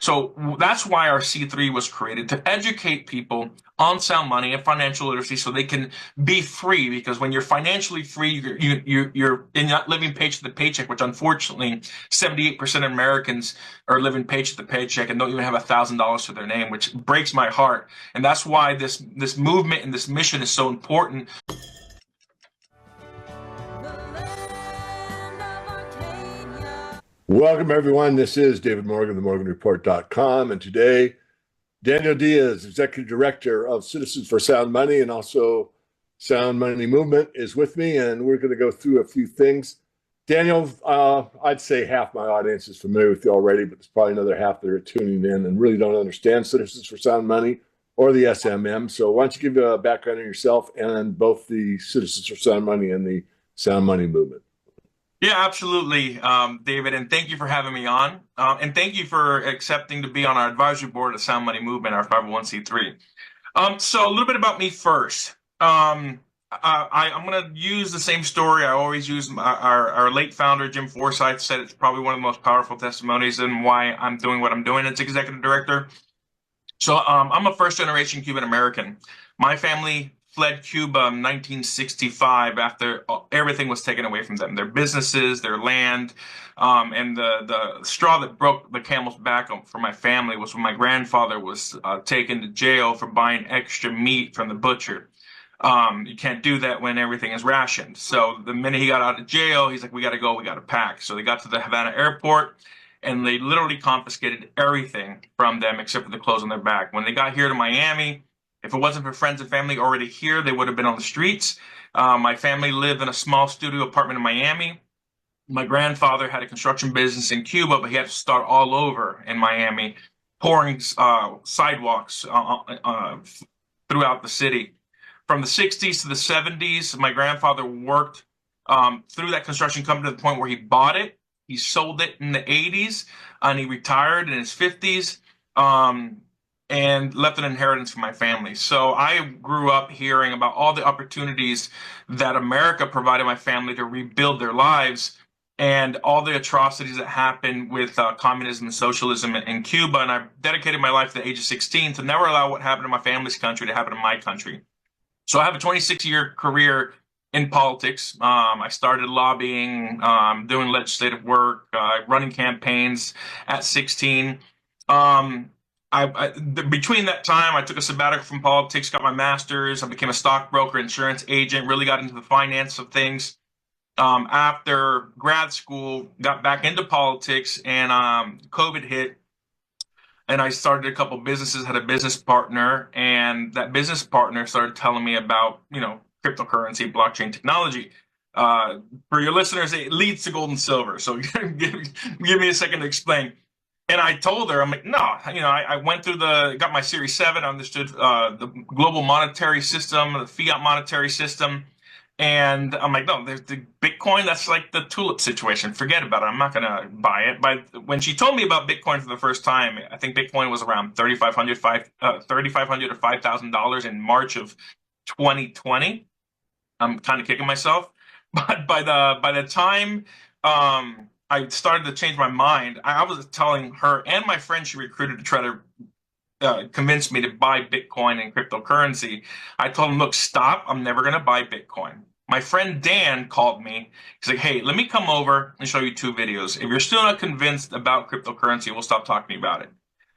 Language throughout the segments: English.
So that's why our C3 was created, to educate people on sound money and financial literacy so they can be free. Because when you're financially free, you're not living paycheck to paycheck, which unfortunately 78% of Americans are living paycheck to paycheck and don't even have $1,000 to their name, which breaks my heart. And that's why this movement and this mission is so important. Welcome, everyone. This is David Morgan, themorganreport.com. And today, Daniel Diaz, Executive Director of Citizens for Sound Money and also Sound Money Movement, is with me, and we're going to go through a few things. Daniel, I'd say half my audience is familiar with you already, but there's probably another half that are tuning in and really don't understand Citizens for Sound Money or the SMM. So why don't you give a background on yourself and both the Citizens for Sound Money and the Sound Money Movement? Yeah, absolutely, David, and thank you for having me on. And thank you for accepting to be on our advisory board of Sound Money Movement, our 501c3. So a little bit about me first. I'm going to use the same story I always use. Our late founder, Jim Forsyth, said it's probably one of the most powerful testimonies and why I'm doing what I'm doing as executive director. So I'm a first-generation Cuban American. My family fled Cuba in 1965 after everything was taken away from them, their businesses, their land. And the straw that broke the camel's back for my family was when my grandfather was taken to jail for buying extra meat from the butcher. You can't do that when everything is rationed. So the minute he got out of jail, he's like, we got to go, we got to pack. So they got to the Havana airport and they literally confiscated everything from them except for the clothes on their back. When they got here to Miami, if it wasn't for friends and family already here, they would have been on the streets. My family lived in a small studio apartment in Miami. My grandfather had a construction business in Cuba, but he had to start all over in Miami, pouring sidewalks throughout the city. From the 60s to the 70s, my grandfather worked through that construction company to the point where he bought it. He sold it in the 80s, and he retired in his 50s. And left an inheritance for my family. So I grew up hearing about all the opportunities that America provided my family to rebuild their lives and all the atrocities that happened with communism and socialism in Cuba. And I dedicated my life to the age of 16 to never allow what happened in my family's country to happen in my country. So I have a 26-year career in politics. I started lobbying, doing legislative work, running campaigns at 16. Between that time, I took a sabbatical from politics, got my master's. I became a stockbroker, insurance agent, really got into the finance of things. After grad school, got back into politics, and COVID hit. And I started a couple businesses, had a business partner, and that business partner started telling me about, cryptocurrency, blockchain technology. For your listeners, it leads to gold and silver. So give me a second to explain. And I told her, I'm like, no, I went through got my Series 7, understood the global monetary system, the fiat monetary system. And I'm like, no, there's the Bitcoin, that's like the tulip situation. Forget about it. I'm not going to buy it. But when she told me about Bitcoin for the first time, I think Bitcoin was around $3,500 to $5,000 in March of 2020. I'm kind of kicking myself. But by the time I started to change my mind, I was telling her and my friend she recruited to try to convince me to buy Bitcoin and cryptocurrency. I told him, look, stop. I'm never going to buy Bitcoin. My friend Dan called me. He's like, hey, let me come over and show you 2 videos. If you're still not convinced about cryptocurrency, we'll stop talking about it.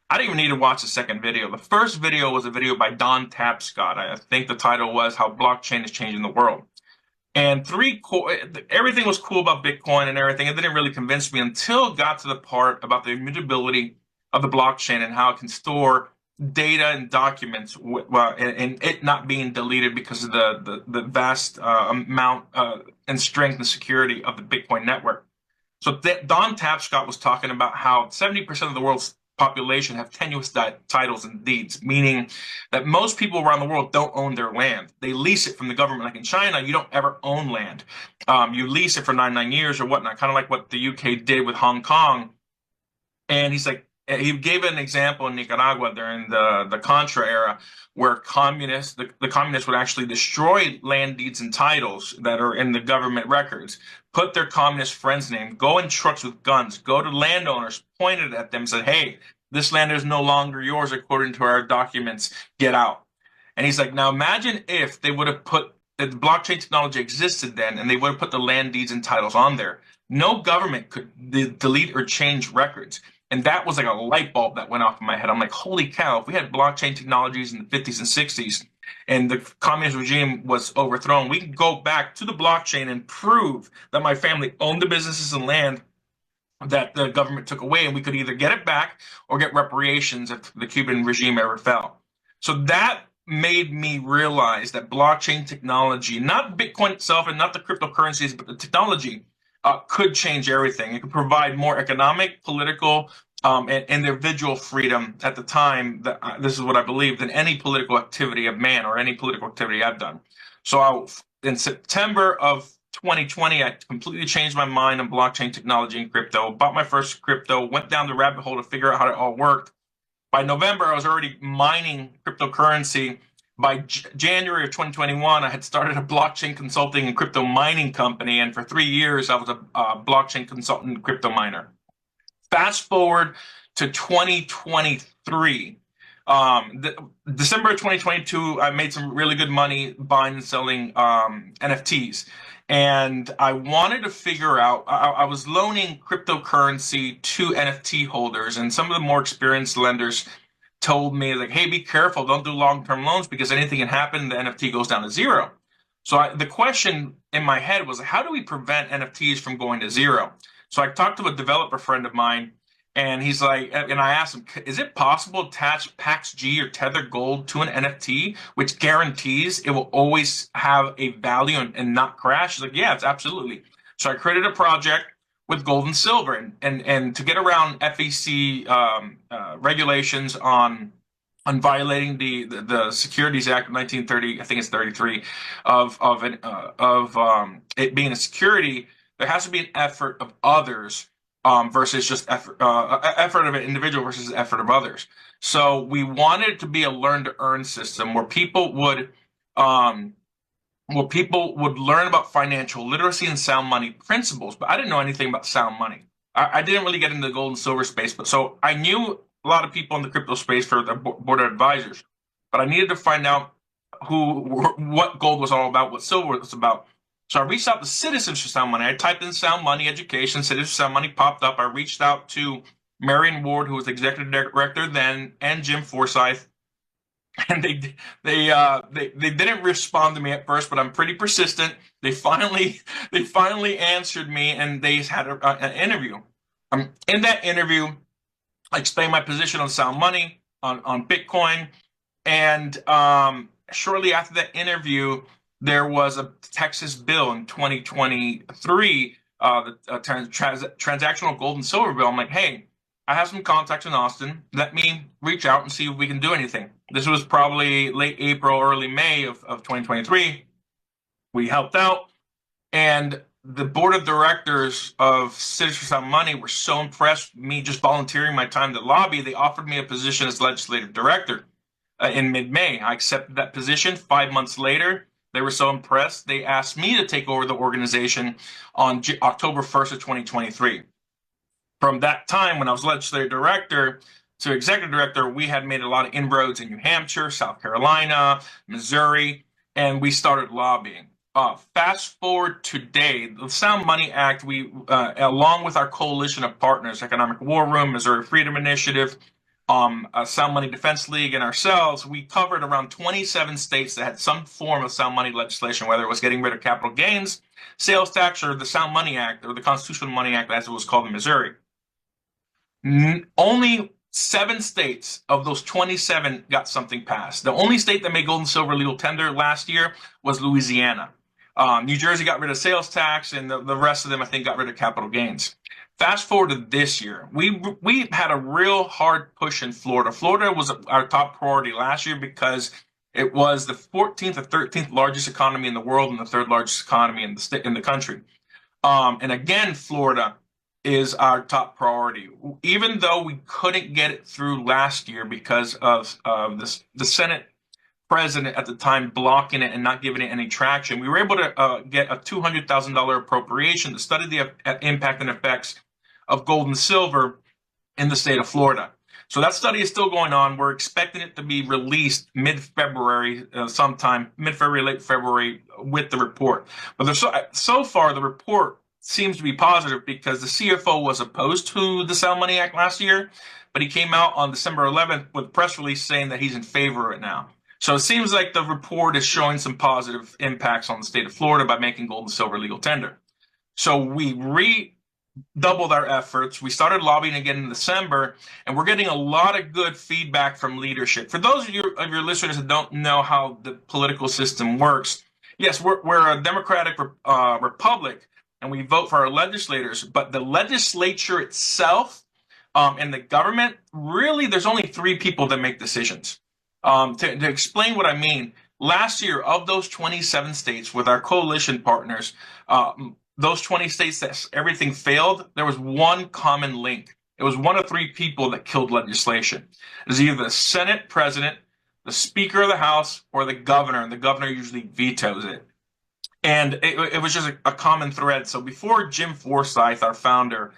I didn't even need to watch the second video. The first video was a video by Don Tapscott. I think the title was How Blockchain is Changing the World. And everything was cool about Bitcoin and everything. It didn't really convince me until it got to the part about the immutability of the blockchain and how it can store data and documents, and it not being deleted because of the vast amount and strength and security of the Bitcoin network. So Don Tapscott was talking about how 70% of the world's population have tenuous titles and deeds, meaning that most people around the world don't own their land. They lease it from the government. Like in China, you don't ever own land. You lease it for 99 years or whatnot, kind of like what the UK did with Hong Kong. And he's like, he gave an example in Nicaragua during the Contra era where the communists would actually destroy land deeds and titles that are in the government records, put their communist friends' name, go in trucks with guns, go to landowners, pointed at them, said, hey, This land is no longer yours according to our documents. Get out. And he's like, now imagine if they would have put the blockchain technology existed then and they would have put the land deeds and titles on there. No government could delete or change records. And that was like a light bulb that went off in my head. I'm like, holy cow, if we had blockchain technologies in the 50s and 60s and the communist regime was overthrown, we could go back to the blockchain and prove that my family owned the businesses and land that the government took away, and we could either get it back or get reparations if the Cuban regime ever fell. So that made me realize that blockchain technology, not Bitcoin itself and not the cryptocurrencies, but the technology could change everything. It could provide more economic, political, and individual freedom at the time. This is what I believe than any political activity of man or any political activity I've done. So in September of 2020, I completely changed my mind on blockchain technology and crypto, bought my first crypto, went down the rabbit hole to figure out how it all worked. By November, I was already mining cryptocurrency. By January of 2021, I had started a blockchain consulting and crypto mining company. And for 3 years, I was a blockchain consultant and crypto miner. Fast forward to 2023. December of 2022, I made some really good money buying and selling NFTs. And I wanted to figure out, I was loaning cryptocurrency to NFT holders, and some of the more experienced lenders told me, like, hey, be careful, don't do long-term loans because anything can happen, the NFT goes down to zero. So the question in my head was, how do we prevent NFTs from going to zero? So I talked to a developer friend of mine, and he's like, and I asked him, is it possible to attach PaxG or Tether Gold to an NFT, which guarantees it will always have a value and not crash? He's like, yeah, it's absolutely. So I created a project with gold and silver, and to get around FEC regulations on violating the Securities Act of 1930, I think it's 33, of it being a security, there has to be an effort of others versus just effort of an individual versus effort of others. So we wanted it to be a learn to earn system where people would learn about financial literacy and sound money principles, but I didn't know anything about sound money. I didn't really get into the gold and silver space, but so I knew a lot of people in the crypto space for the board of advisors, but I needed to find out what gold was all about, what silver was about. So I reached out to Citizens for Sound Money. I typed in sound money education, Citizens for Sound Money popped up. I reached out to Marion Ward, who was the executive director then, and Jim Forsyth. And they didn't respond to me at first, but I'm pretty persistent. They finally answered me, and they had an interview. In that interview, I explained my position on sound money, on Bitcoin, and shortly after that interview, there was a Texas bill in 2023, the transactional gold and silver bill. I'm like, hey, I have some contacts in Austin. Let me reach out and see if we can do anything. This was probably late April, early May of 2023. We helped out, and the board of directors of Citizens for Sound Money were so impressed with me just volunteering my time to lobby, they offered me a position as legislative director in mid-May. I accepted that position. 5 months later, they were so impressed, they asked me to take over the organization on October 1st of 2023. From that time, when I was legislative director to executive director, we had made a lot of inroads in New Hampshire, South Carolina, Missouri, and we started lobbying. Fast forward today, the Sound Money Act, we, along with our coalition of partners, Economic War Room, Missouri Freedom Initiative, Sound Money Defense League, and ourselves, we covered around 27 states that had some form of sound money legislation, whether it was getting rid of capital gains, sales tax, or the Sound Money Act, or the Constitutional Money Act, as it was called in Missouri. Only 7 states of those 27 got something passed. The only state that made gold and silver legal tender last year was Louisiana. New Jersey got rid of sales tax, and the rest of them, I think, got rid of capital gains. Fast forward to this year, we had a real hard push in Florida. Florida was our top priority last year because it was the 14th or 13th largest economy in the world and the 3rd largest economy in the country. And again, Florida is our top priority. Even though we couldn't get it through last year because of the Senate president at the time blocking it and not giving it any traction, we were able to get a $200,000 appropriation to study the impact and effects of gold and silver in the state of Florida. So that study is still going on. We're expecting it to be released mid-February, sometime mid-February, late February, with the report. But so far, the report seems to be positive because the CFO was opposed to the Sound Money Act last year, but he came out on December 11th with a press release saying that he's in favor of it now. So it seems like the report is showing some positive impacts on the state of Florida by making gold and silver legal tender. So we redoubled our efforts. We started lobbying again in December, and we're getting a lot of good feedback from leadership. For those of your listeners that don't know how the political system works, yes, we're a democratic republic, and we vote for our legislators, but the legislature itself and the government, really, there's only three people that make decisions. To explain what I mean, last year, of those 27 states with our coalition partners, those 20 states that everything failed, there was one common link. It was one of three people that killed legislation. It was either the Senate president, the Speaker of the House, or the governor, and the governor usually vetoes it. And it was just a common thread. So before Jim Forsyth, our founder,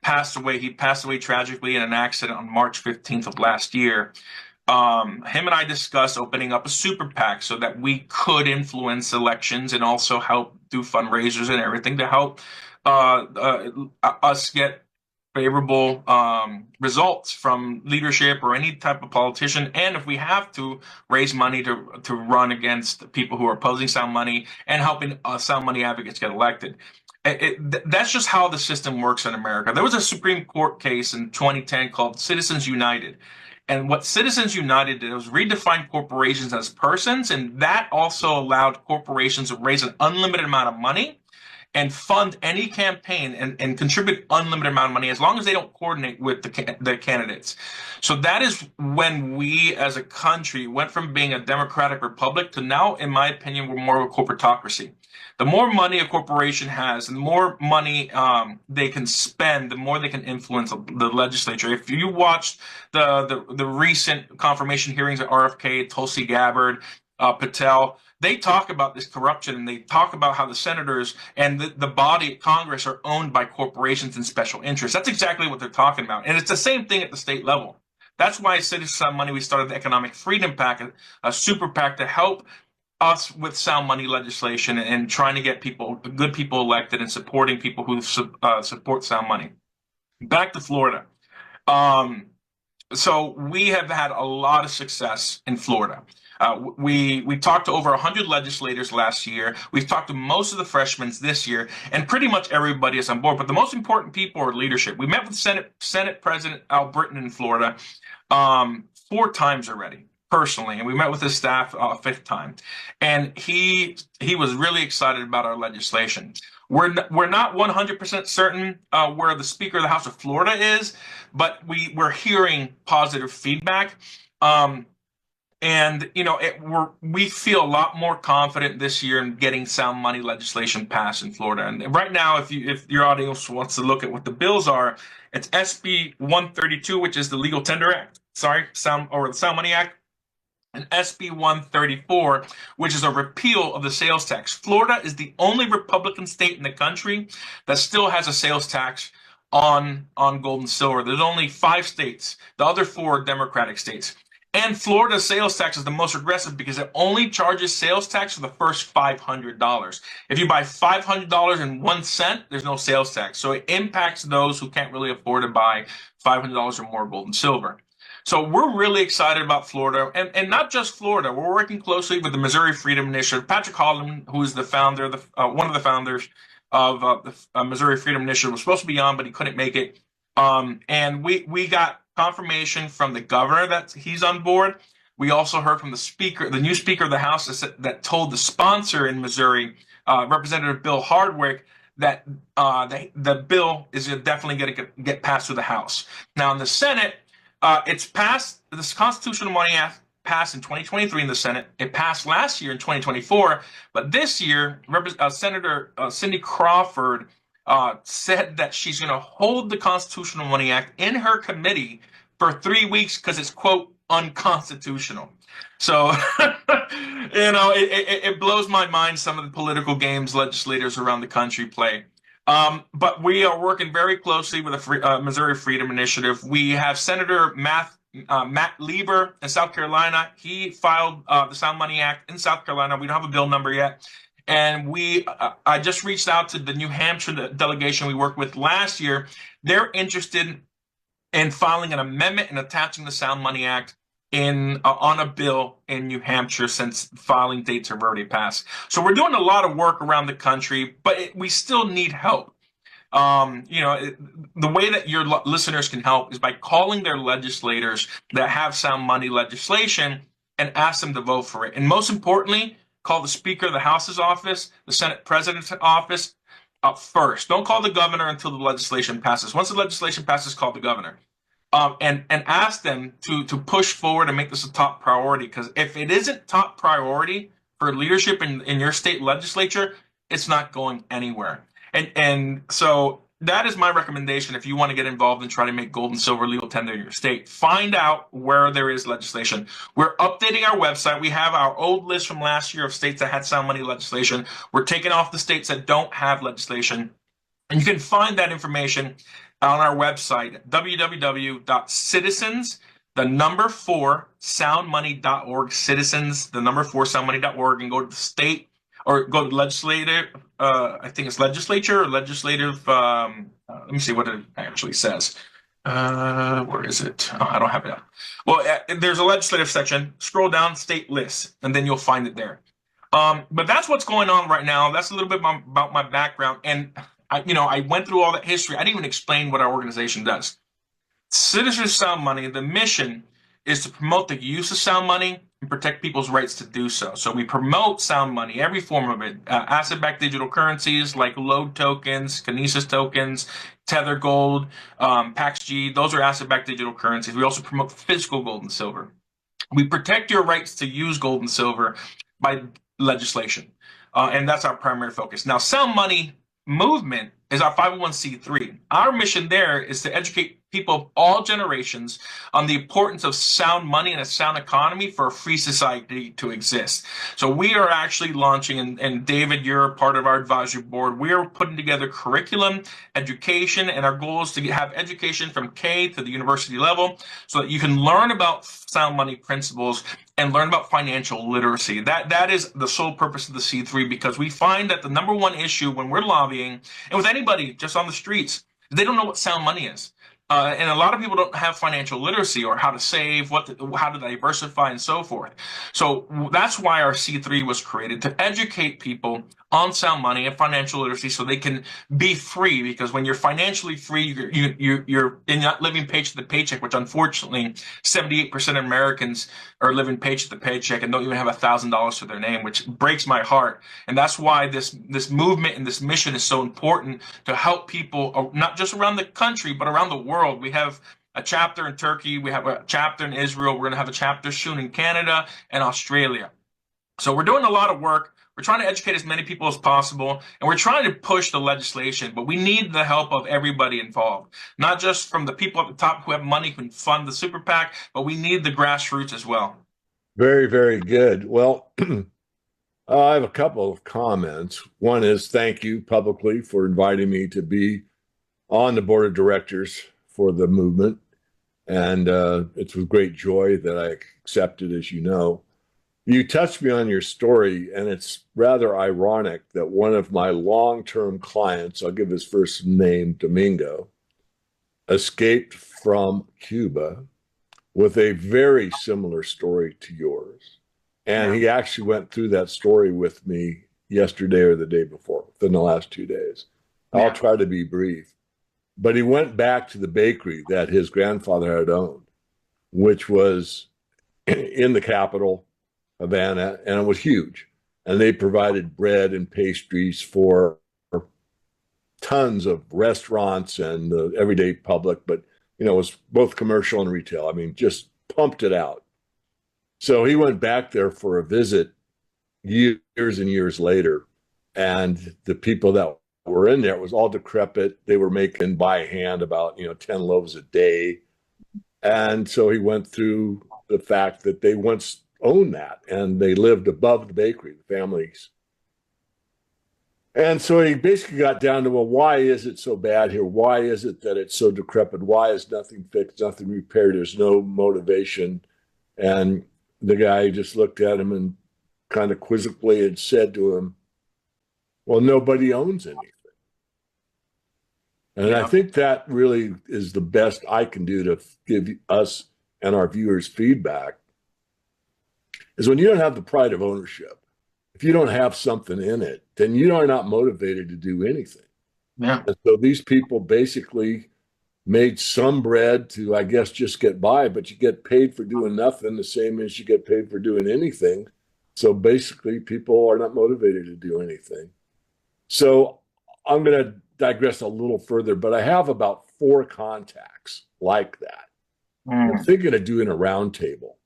passed away, he passed away tragically in an accident on March 15th of last year. Him and I discussed opening up a super PAC so that we could influence elections and also help do fundraisers and everything to help us get favorable results from leadership or any type of politician. And if we have to raise money to run against people who are opposing sound money and helping sound money advocates get elected. That's just how the system works in America. There was a Supreme Court case in 2010 called Citizens United. And what Citizens United did was redefine corporations as persons, and that also allowed corporations to raise an unlimited amount of money and fund any campaign and contribute unlimited amount of money as long as they don't coordinate with the candidates. So that is when we as a country went from being a democratic republic to now, in my opinion, we're more of a corporatocracy. The more money a corporation has, and the more money they can spend, the more they can influence the legislature. If you watched the recent confirmation hearings at RFK, Tulsi Gabbard, Patel, they talk about this corruption, and they talk about how the senators and the body, Congress, are owned by corporations and special interests. That's exactly what they're talking about. And it's the same thing at the state level. That's why Citizens Sound Money, we started the Economic Freedom PAC, a super PAC to help us with sound money legislation and trying to get good people elected and supporting people who support sound money. Back to Florida. So we have had a lot of success in Florida. We talked to over 100 legislators last year. We've talked to most of the freshmen this year, and pretty much everybody is on board. But the most important people are leadership. We met with Senate President Al Britton in Florida 4 times already, personally, and we met with his staff a 5th time. And he was really excited about our legislation. We're not 100% certain where the Speaker of the House of Florida is, but we're hearing positive feedback. And we feel a lot more confident this year in getting sound money legislation passed in Florida. And right now, if your audience wants to look at what the bills are, it's SB 132, which is the Legal Tender Act. The Sound Money Act, and SB 134, which is a repeal of the sales tax. Florida is the only Republican state in the country that still has a sales tax on gold and silver. There's only 5 states. The other 4 are Democratic states. And Florida's sales tax is the most aggressive because it only charges sales tax for the first $500. If you buy $500 and 1 cent, there's no sales tax. So it impacts those who can't really afford to buy $500 or more gold and silver. So we're really excited about Florida, and not just Florida. We're working closely with the Missouri Freedom Initiative. Patrick Holland, who is the founder, one of the founders of the Missouri Freedom Initiative, was supposed to be on, but he couldn't make it. And we got confirmation from the governor that he's on board. We also heard from the new Speaker of the House that told the sponsor in Missouri, Representative Bill Hardwick, that the bill is definitely going to get passed through the House. Now in the Senate, it's passed. This Constitutional Money Act passed in 2023 in the Senate. It passed last year in 2024, but this year, Senator Cindy Crawford said that she's going to hold the Constitutional Money Act in her committee for 3 weeks because it's, quote, unconstitutional. So, it blows my mind, some of the political games legislators around the country play. But we are working very closely with the Missouri Freedom Initiative. We have Senator Matt Lieber in South Carolina. He filed the Sound Money Act in South Carolina. We don't have a bill number yet. And I just reached out to the New Hampshire delegation we worked with last year. They're interested in filing an amendment and attaching the Sound Money Act in on a bill in New Hampshire, since filing dates have already passed. So we're doing a lot of work around the country, but we still need help. The way that your listeners can help is by calling their legislators that have sound money legislation and ask them to vote for it. And most importantly, call the Speaker of the House's office, the Senate President's office first. Don't call the governor until the legislation passes. Once the legislation passes, call the governor. And ask them to push forward and make this a top priority. Because if it isn't top priority for leadership in your state legislature, it's not going anywhere. And so that is my recommendation if you want to get involved and try to make gold and silver legal tender in your state. Find out where there is legislation. We're updating our website. We have our old list from last year of states that had sound money legislation. We're taking off the states that don't have legislation. And you can find that information on our website, www.citizens, the number 4, soundmoney.org, citizens, the number 4, soundmoney.org, and go to the state or go to legislative, I think it's legislature or legislative, let me see what it actually says. Where is it? Oh, I don't have it. Well, there's a legislative section, scroll down, state lists, and then you'll find it there. But that's what's going on right now. That's a little bit about my background. And I went through all that history. I didn't even explain what our organization does. Citizens Sound Money, the mission is to promote the use of sound money and protect people's rights to do so. So we promote sound money, every form of it, asset-backed digital currencies like load tokens, Kinesis tokens, Tether Gold, PaxG. Those are asset-backed digital currencies. We also promote physical gold and silver. We protect your rights to use gold and silver by legislation, and that's our primary focus. Now, Sound Money Movement is our 501c3. Our mission there is to educate people of all generations on the importance of sound money and a sound economy for a free society to exist. So we are actually launching, and David, you're a part of our advisory board. We are putting together curriculum, education, and our goal is to have education from K to the university level so that you can learn about sound money principles and learn about financial literacy. That is the sole purpose of the C3, because we find that the number one issue when we're lobbying, and with anybody just on the streets, they don't know what sound money is. And a lot of people don't have financial literacy or how to save, how to diversify, and so forth. So that's why our C3 was created, to educate people on sound money and financial literacy so they can be free. Because when you're financially free, you're not living paycheck to paycheck, which unfortunately 78% of Americans are living paycheck to paycheck and don't even have $1,000 to their name, which breaks my heart. And that's why this movement and this mission is so important, to help people not just around the country but around the world. We have a chapter in Turkey, we have a chapter in Israel, we're going to have a chapter soon in Canada and Australia. So we're doing a lot of work. We're trying to educate as many people as possible, and we're trying to push the legislation, but we need the help of everybody involved, not just from the people at the top who have money who can fund the super PAC, but we need the grassroots as well. Very, very good. Well, I have a couple of comments. One is thank you publicly for inviting me to be on the board of directors for the movement. And it's with great joy that I accepted, as you know. You touched me on your story, and it's rather ironic that one of my long-term clients, I'll give his first name, Domingo, escaped from Cuba with a very similar story to yours. And he actually went through that story with me yesterday or the day before, within the last 2 days. I'll try to be brief. But he went back to the bakery that his grandfather had owned, which was in the capital, Havana, and it was huge. And they provided bread and pastries for tons of restaurants and the everyday public, but it was both commercial and retail. I mean, just pumped it out. So he went back there for a visit years and years later, and the people that were in there, it was all decrepit. They were making by hand about 10 loaves a day. And so he went through the fact that they once owned that, and they lived above the bakery, the families. And so he basically got down to, well, why is it so bad here? Why is it that it's so decrepit? Why is nothing fixed, nothing repaired? There's no motivation. And the guy just looked at him and kind of quizzically had said to him, well, nobody owns anything. And I Yeah. think that really is the best I can do to give us and our viewers feedback is when you don't have the pride of ownership, if you don't have something in it, then you are not motivated to do anything. Yeah. And so these people basically made some bread to, I guess, just get by, but you get paid for doing nothing the same as you get paid for doing anything. So basically, people are not motivated to do anything. So I'm going to digress a little further, but I have about 4 contacts like that. And I'm Mm. thinking of doing a roundtable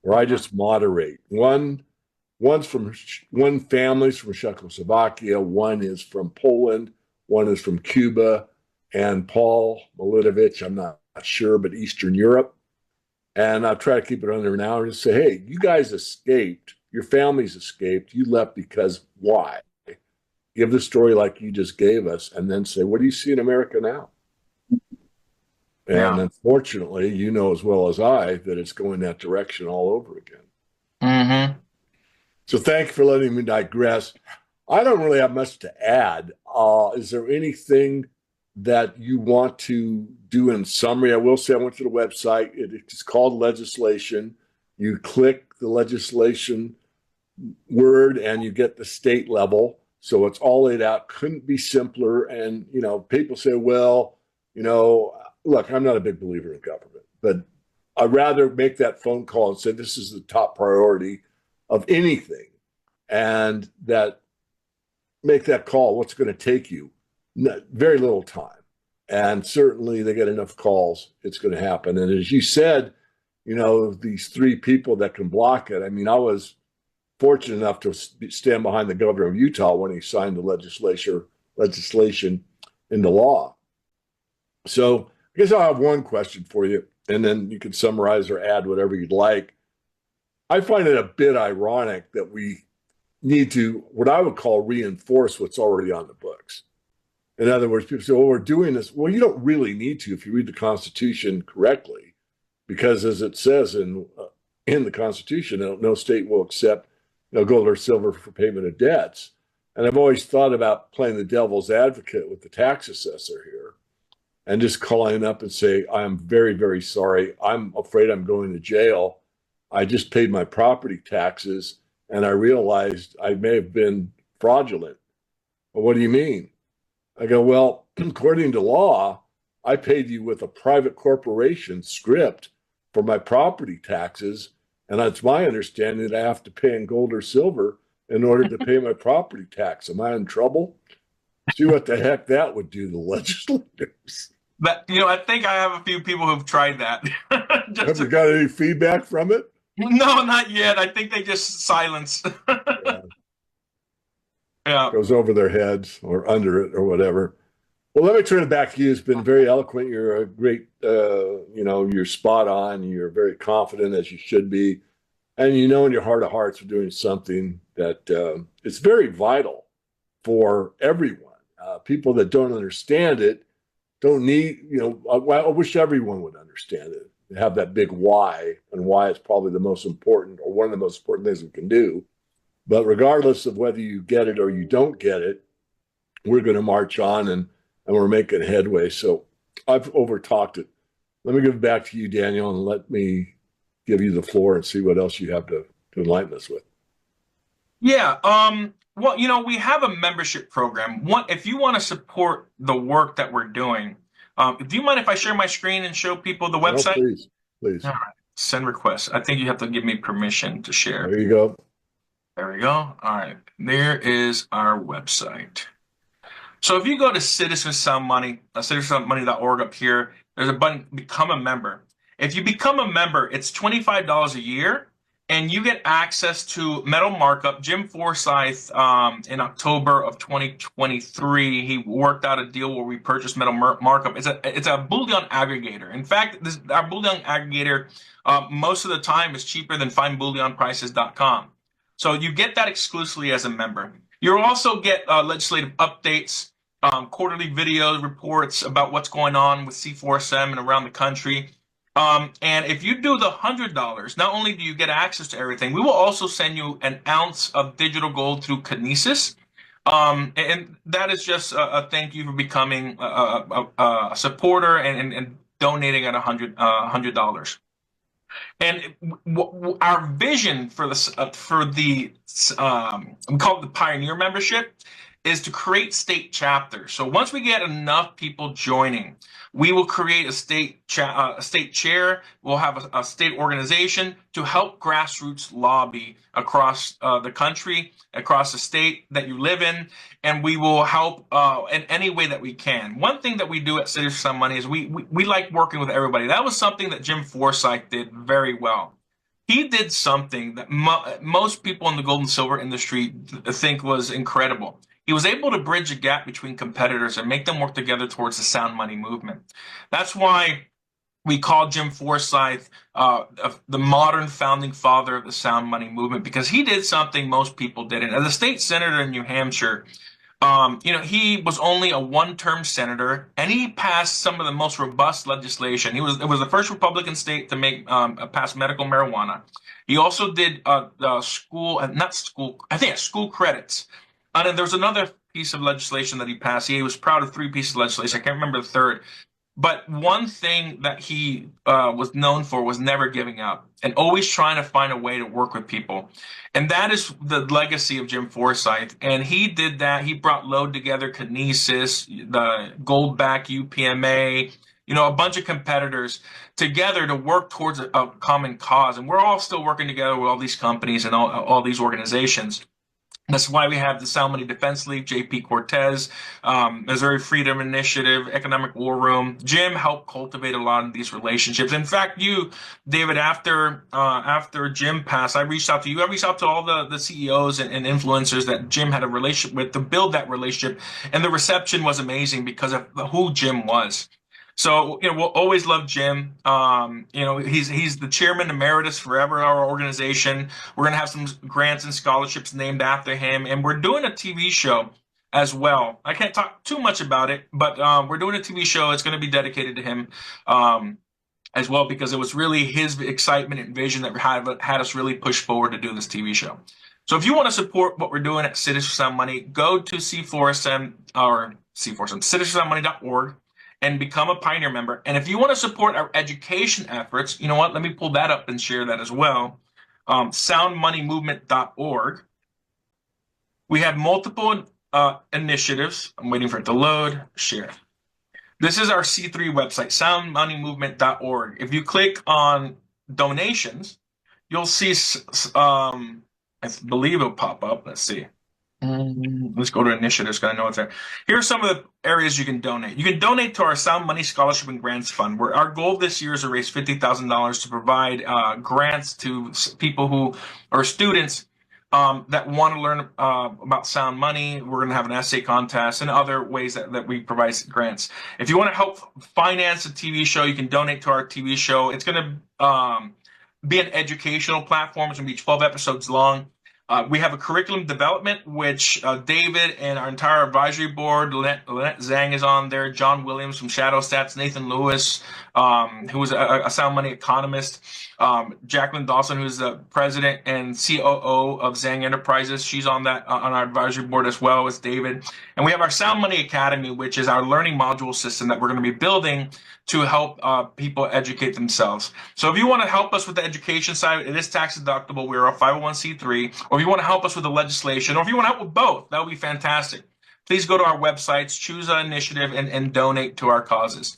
where I just moderate. One's from one family's from Czechoslovakia, one is from Poland, one is from Cuba, and Paul Militovich, I'm not sure, but Eastern Europe. And I'll try to keep it under an hour and just say, hey, you guys escaped, your families escaped, you left because why? Give the story like you just gave us, and then say, what do you see in America now? And Yeah. unfortunately, you know as well as I that it's going that direction all over again. Mm-hmm. So thank you for letting me digress. I don't really have much to add. Is there anything that you want to do in summary? I will say I went to the website. It's called legislation. You click the legislation word and you get the state level. So it's all laid out. Couldn't be simpler. And, people say, well, look, I'm not a big believer in government, but I'd rather make that phone call and say, this is the top priority of anything. And that make that call, what's going to take you? Very little time. And certainly they get enough calls, it's going to happen. And as you said, these 3 people that can block it. I mean, I was fortunate enough to stand behind the governor of Utah when he signed the legislation into law. So I guess I'll have one question for you, and then you can summarize or add whatever you'd like. I find it a bit ironic that we need to, what I would call, reinforce what's already on the books. In other words, people say, well, we're doing this. Well, you don't really need to if you read the Constitution correctly, because as it says in the Constitution, no state will accept gold or silver for payment of debts. And I've always thought about playing the devil's advocate with the tax assessor here and just calling up and say, I'm very, very sorry. I'm afraid I'm going to jail. I just paid my property taxes and I realized I may have been fraudulent. Well, what do you mean? I go, well, according to law, I paid you with a private corporation script for my property taxes. And it's my understanding that I have to pay in gold or silver in order to pay my property tax. Am I in trouble? See what the heck that would do to legislators. But I think I have a few people who've tried that. Have you got any feedback from it? No, not yet. I think they just silence. Yeah, Yeah. goes over their heads or under it or whatever. Well, let me turn it back to you. It's been very eloquent. You're a great, you're spot on. You're very confident as you should be. And in your heart of hearts, you're doing something that is very vital for everyone. People that don't understand it don't need, I wish everyone would understand it, have that big why, and why it's probably the most important or one of the most important things we can do. But regardless of whether you get it or you don't get it, we're going to march on and we're making headway. So I've overtalked it. Let me give it back to you, Daniel, and let me give you the floor and see what else you have to enlighten us with. Yeah. Well, we have a membership program. If you want to support the work that we're doing, do you mind if I share my screen and show people the No, website? please, please. All right. Send requests. I think you have to give me permission to share. There you go. There we go. All right. There is our website. So if you go to Citizen Sound Money, citizensoundmoney.org up here, there's a button, become a member. If you become a member, it's $25 a year, and you get access to Metal Markup. Jim Forsyth, in October of 2023, he worked out a deal where we purchased Metal Markup. It's a Bullion aggregator. In fact, our Bullion aggregator, most of the time is cheaper than findbullionprices.com. So you get that exclusively as a member. You'll also get legislative updates, quarterly video reports about what's going on with C4SM and around the country. And if you do the $100, not only do you get access to everything, we will also send you an ounce of digital gold through Kinesis. And that is just a thank you for becoming a supporter and donating at $100. And our vision for we call it the Pioneer membership, is to create state chapters. So once we get enough people joining, we will create a state chair. We'll have a state organization to help grassroots lobby across the country, across the state that you live in, and we will help in any way that we can. One thing that we do at Citizens for Sound Money is we like working with everybody. That was something that Jim Forsyth did very well. He did something that most people in the gold and silver industry think was incredible. He was able to bridge a gap between competitors and make them work together towards the sound money movement. That's why we call Jim Forsyth the modern founding father of the sound money movement, because he did something most people didn't. As a state senator in New Hampshire, he was only a one-term senator, and he passed some of the most robust legislation. It was the first Republican state to make pass medical marijuana. He also did school credits. And then there was another piece of legislation that he passed. He was proud of three pieces of legislation. I can't remember the third. But one thing that he was known for was never giving up and always trying to find a way to work with people. And that is the legacy of Jim Forsyth. And he did that. He brought Load Together, Kinesis, the Goldback UPMA, a bunch of competitors together to work towards a common cause. And we're all still working together with all these companies and all these organizations. That's why we have the Sound Money Defense League, JP Cortez, Missouri Freedom Initiative, Economic War Room. Jim helped cultivate a lot of these relationships. In fact, you, David, after Jim passed, I reached out to you. I reached out to all the CEOs and influencers that Jim had a relationship with to build that relationship. And the reception was amazing because of who Jim was. So, we'll always love Jim. He's the chairman emeritus forever in our organization. We're going to have some grants and scholarships named after him. And we're doing a TV show as well. I can't talk too much about it, but we're doing a TV show. It's going to be dedicated to him as well, because it was really his excitement and vision that had us really push forward to do this TV show. So if you want to support what we're doing at Citizens for Sound Money, go to citizensforsoundmoney.org. and become a Pioneer member. And if you want to support our education efforts, you know what? Let me pull that up and share that as well. Soundmoneymovement.org. We have multiple initiatives. I'm waiting for it to load. Share. This is our C3 website, soundmoneymovement.org. If you click on donations, you'll see, I believe it'll pop up. Let's see. Let's go to initiatives because I know it's there. Here are some of the areas you can donate. You can donate to our Sound Money Scholarship and Grants Fund, where our goal this year is to raise $50,000 to provide grants to people who are students that want to learn about sound money. We're going to have an essay contest and other ways that we provide grants. If you want to help finance a TV show, you can donate to our TV show. It's going to be an educational platform. It's going to be 12 episodes long. We have a curriculum development, which David and our entire advisory board, Lynette Zhang is on there, John Williams from Shadow Stats, Nathan Lewis, who is a sound money economist, Jacqueline Dawson, who's the president and COO of Zhang Enterprises. She's on our advisory board as well as David. And we have our Sound Money Academy, which is our learning module system that we're going to be building to help people educate themselves. So if you want to help us with the education side, it is tax deductible. We're a 501c3. Or if you want to help us with the legislation, or if you want to help with both, that would be fantastic. Please go to our websites, choose an initiative, and donate to our causes.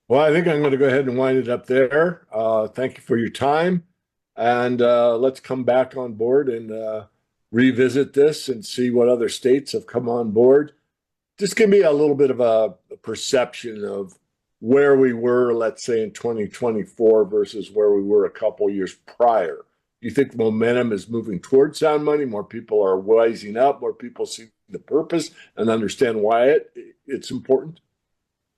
Well, I think I'm going to go ahead and wind it up there. Thank you for your time. And let's come back on board and revisit this and see what other states have come on board. Just give me a little bit of a perception of where we were, let's say, in 2024 versus where we were a couple years prior. Do you think momentum is moving towards sound money? More people are wising up, more people see the purpose and understand why it's important?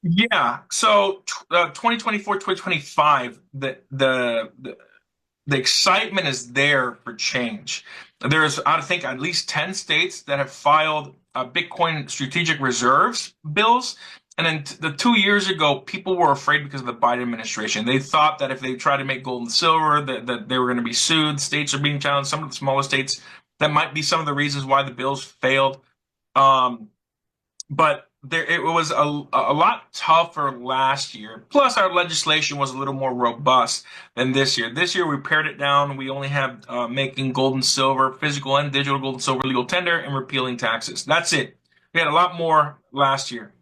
Yeah. So 2024, 2025, the excitement is there for change. There's, I think, at least 10 states that have filed Bitcoin strategic reserves bills. And then the 2 years ago, people were afraid because of the Biden administration. They thought that if they tried to make gold and silver, that they were going to be sued. States are being challenged. Some of the smaller states, that might be some of the reasons why the bills failed. Um, but there it was a lot tougher last year. Plus, our legislation was a little more robust than this year. This year, we pared it down. We only have making gold and silver, physical and digital gold and silver legal tender, and repealing taxes. That's it. We had a lot more last year.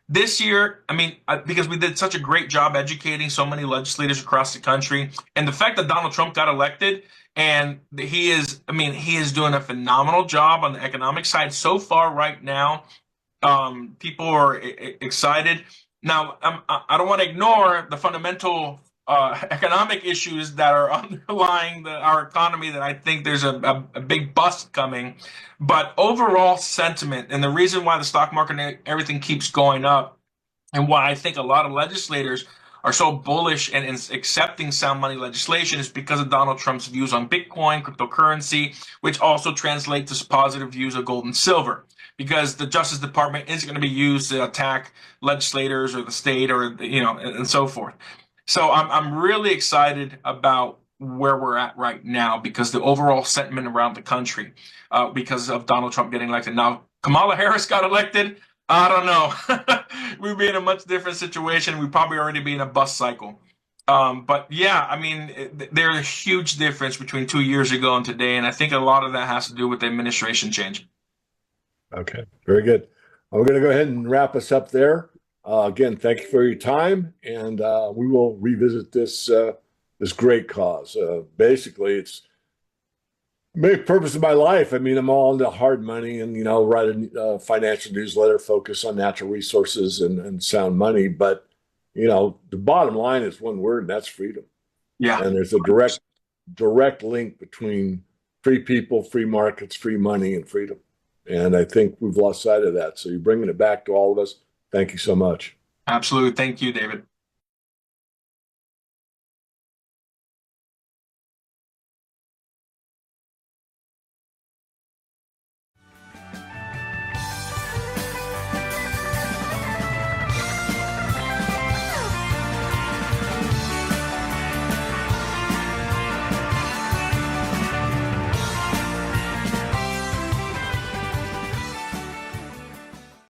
This year, I mean, because we did such a great job educating so many legislators across the country, and the fact that Donald Trump got elected, and he is, I mean, he is doing a phenomenal job on the economic side so far right now. People are excited. Now, I don't want to ignore the fundamental economic issues that are underlying our economy, that I think there's a big bust coming. But overall sentiment, and the reason why the stock market and everything keeps going up, and why I think a lot of legislators are so bullish and accepting sound money legislation, is because of Donald Trump's views on Bitcoin, cryptocurrency, which also translate to positive views of gold and silver. Because the Justice Department isn't going to be used to attack legislators or the state, or and so forth. So I'm really excited about where we're at right now, because the overall sentiment around the country, because of Donald Trump getting elected. Now, Kamala Harris got elected. I don't know. We'd be in a much different situation. We'd probably already be in a bust cycle. But yeah, I mean, there's a huge difference between 2 years ago and today. And I think a lot of that has to do with the administration change. Okay, very good. I'm going to go ahead and wrap us up there. Again, thank you for your time, and we will revisit this great cause. Basically, it's the main purpose of my life. I mean, I'm all into hard money, and write a financial newsletter, focus on natural resources and sound money. But the bottom line is one word, and that's freedom. Yeah. And there's a direct link between free people, free markets, free money, and freedom. And I think we've lost sight of that. So you're bringing it back to all of us. Thank you so much. Absolutely. Thank you, David.